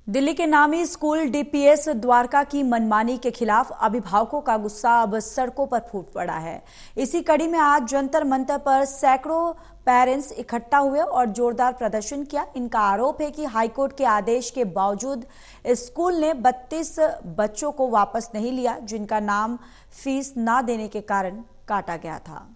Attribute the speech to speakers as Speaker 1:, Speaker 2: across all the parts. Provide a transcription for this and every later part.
Speaker 1: दिल्ली के नामी school DPS Dwarka की मनमानी के खिलाफ अभिभावकों का गुस्सा अब सड़कों पर फूट पड़ा है। इसी कड़ी में आज जंतर मंतर पर सैकड़ों पेरेंट्स इकट्ठा हुए और जोरदार प्रदर्शन किया। इनका आरोप है कि हाईकोर्ट के आदेश के बावजूद स्कूल ने 32 बच्चों को वापस नहीं लिया, जिनका नाम फीस न देने के कारण काटा गया था।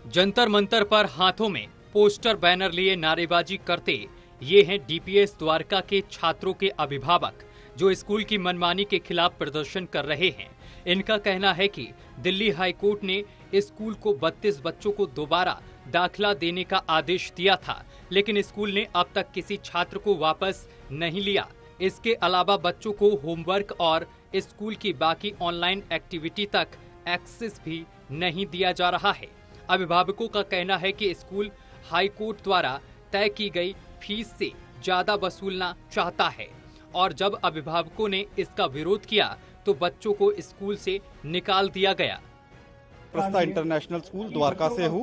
Speaker 2: जंतर मंतर पर हाथों में पोस्टर बैनर लिए नारेबाजी करते ये हैं डीपीएस द्वारका के छात्रों के अभिभावक, जो स्कूल की मनमानी के खिलाफ प्रदर्शन कर रहे हैं। इनका कहना है कि दिल्ली हाईकोर्ट ने स्कूल को 32 बच्चों को दोबारा दाखिला देने का आदेश दिया था, लेकिन स्कूल ने अब तक किसी छात्र को वापस नहीं लिया। इसके अलावा बच्चों को होमवर्क और स्कूल की बाकी ऑनलाइन एक्टिविटी तक एक्सेस भी नहीं दिया जा रहा है। अभिभावकों का कहना है कि स्कूल हाईकोर्ट द्वारा तय की गई फीस से ज्यादा वसूलना चाहता है और जब अभिभावकों ने इसका विरोध किया तो बच्चों को स्कूल से निकाल दिया गया।
Speaker 3: प्रस्ता इंटरनेशनल स्कूल द्वारका से हूँ।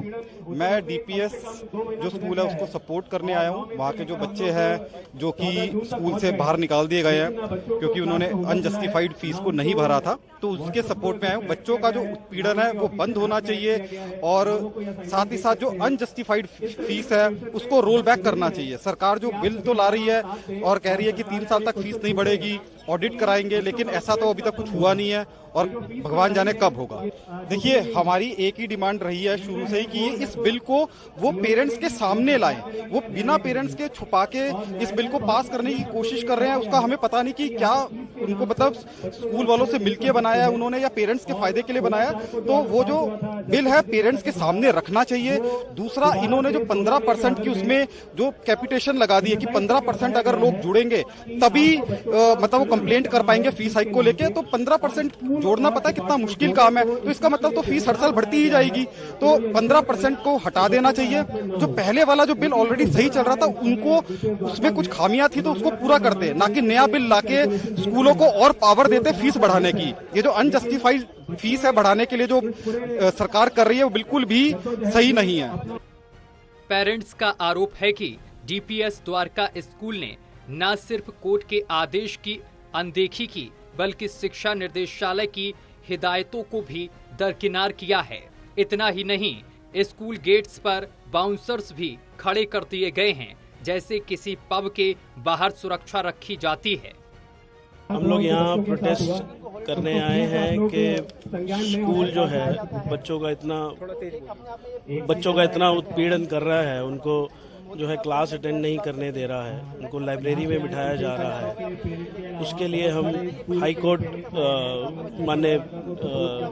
Speaker 3: मैं डीपीएस जो स्कूल है उसको सपोर्ट करने आया हूँ। वहाँ के जो बच्चे हैं जो कि स्कूल से बाहर निकाल दिए गए हैं क्योंकि उन्होंने अनजस्टिफाइड फीस को नहीं भरा था, तो उसके सपोर्ट में आया हूँ। बच्चों का जो उत्पीड़न है वो बंद होना चाहिए और साथ ही साथ जो अनजस्टिफाइड फीस है उसको रोल बैक करना चाहिए। सरकार जो बिल तो ला रही है और कह रही है कि 3 साल तक फीस नहीं बढ़ेगी, ऑडिट कराएंगे, लेकिन ऐसा तो अभी तक कुछ हुआ नहीं है और भगवान जाने कब होगा। देखिए, हमारी एक ही डिमांड रही है शुरू से ही कि इस बिल को वो पेरेंट्स के सामने लाएं। वो बिना पेरेंट्स के छुपा के इस बिल को पास करने की कोशिश कर रहे हैं। उसका हमें पता नहीं कि क्या उनको मतलब स्कूल वालों से मिलके बनाया है उन्होंने या पेरेंट्स के फायदे के लिए बनाया। तो वो जो बिल है पेरेंट्स के सामने रखना चाहिए। दूसरा, इन्होंने जो 15% की उसमें जो कैपिटेशन लगा दी है कि 15% अगर लोग जुड़ेंगे तभी मतलब वो कंप्लेंट कर पाएंगे फीस हाइक को लेके, तो 15% जोड़ना पता है कितना मुश्किल काम है। तो इसका मतलब तो फीस हर साल बढ़ती ही जाएगी। तो 15% को हटा देना चाहिए। जो पहले वाला जो बिल ऑलरेडी सही चल रहा था उनको उसमें कुछ खामियां थी तो उसको पूरा करते, ना कि नया बिल लाके स्कूलों को और पावर देते फीस बढ़ाने की। ये जो अनजस्टिफाइड फीस है बढ़ाने के लिए जो सरकार कर रही है वो बिल्कुल भी सही नहीं है।
Speaker 2: पेरेंट्स का आरोप है कि डीपीएस द्वारका स्कूल ने न सिर्फ कोर्ट के आदेश की अनदेखी की बल्कि शिक्षा निर्देशालय की हिदायतों को भी दरकिनार किया है। इतना ही नहीं, स्कूल गेट्स पर बाउंसर्स भी खड़े कर दिए गए हैं, जैसे किसी पब के बाहर सुरक्षा रखी जाती है।
Speaker 4: हम लोग यहाँ प्रोटेस्ट करने आए हैं कि स्कूल जो है बच्चों का इतना उत्पीड़न कर रहा है, उनको जो है क्लास अटेंड नहीं करने दे रहा है, उनको लाइब्रेरी में बिठाया जा रहा है। उसके लिए हम हाई कोर्ट माननीय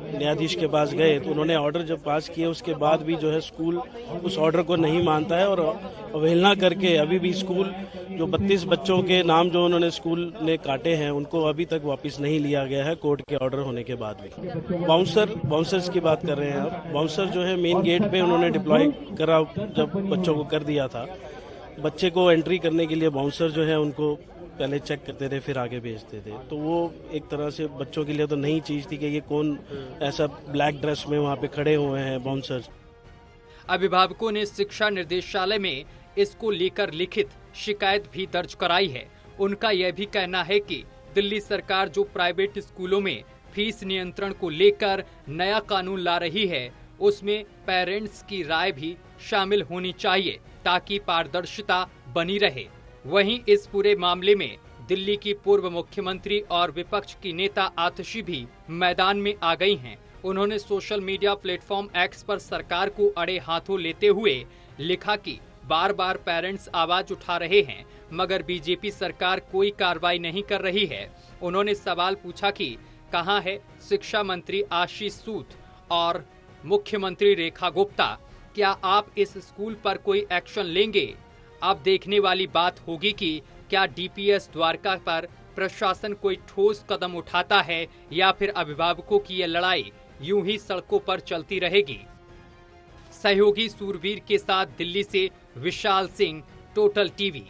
Speaker 4: न्यायाधीश के पास गए तो उन्होंने ऑर्डर जब पास किए उसके बाद भी जो है स्कूल उस ऑर्डर को नहीं मानता है और अवहेलना करके अभी भी स्कूल जो 32 बच्चों के नाम जो उन्होंने स्कूल ने काटे हैं उनको अभी तक वापस नहीं लिया गया है कोर्ट के ऑर्डर होने के बाद भी। बाउंसर्स की बात कर रहे हैं आप। बाउंसर जो है मेन गेट पे उन्होंने डिप्लॉय करा जब बच्चों को कर दिया था। बच्चे को एंट्री करने के लिए बाउंसर जो है उनको पहले चेक करते थे फिर आगे भेजते थे, तो वो एक तरह से बच्चों के लिए तो नई चीज थी कि ये कौन ऐसा ब्लैक ड्रेस में वहाँ पे खड़े हुए हैं बाउंसर्स।
Speaker 2: अभिभावकों ने शिक्षा निर्देशालय में इसको लेकर लिखित शिकायत भी दर्ज कराई है। उनका यह भी कहना है कि दिल्ली सरकार जो प्राइवेट स्कूलों में फीस नियंत्रण को लेकर नया कानून ला रही है उसमें पेरेंट्स की राय भी शामिल होनी चाहिए ताकि पारदर्शिता बनी रहे। वहीं इस पूरे मामले में दिल्ली की पूर्व मुख्यमंत्री और विपक्ष की नेता आतिशी भी मैदान में आ गई हैं। उन्होंने सोशल मीडिया प्लेटफॉर्म एक्स पर सरकार को अड़े हाथों लेते हुए लिखा कि बार बार पेरेंट्स आवाज उठा रहे हैं मगर बीजेपी सरकार कोई कार्रवाई नहीं कर रही है। उन्होंने सवाल पूछा कि कहां है शिक्षा मंत्री आशीष सूद और मुख्यमंत्री रेखा गुप्ता, क्या आप इस स्कूल पर कोई एक्शन लेंगे? अब देखने वाली बात होगी कि क्या डीपीएस द्वारका पर प्रशासन कोई ठोस कदम उठाता है या फिर अभिभावकों की यह लड़ाई यूं ही सड़कों पर चलती रहेगी। सहयोगी सूरवीर के साथ दिल्ली से विशाल सिंह, टोटल टीवी।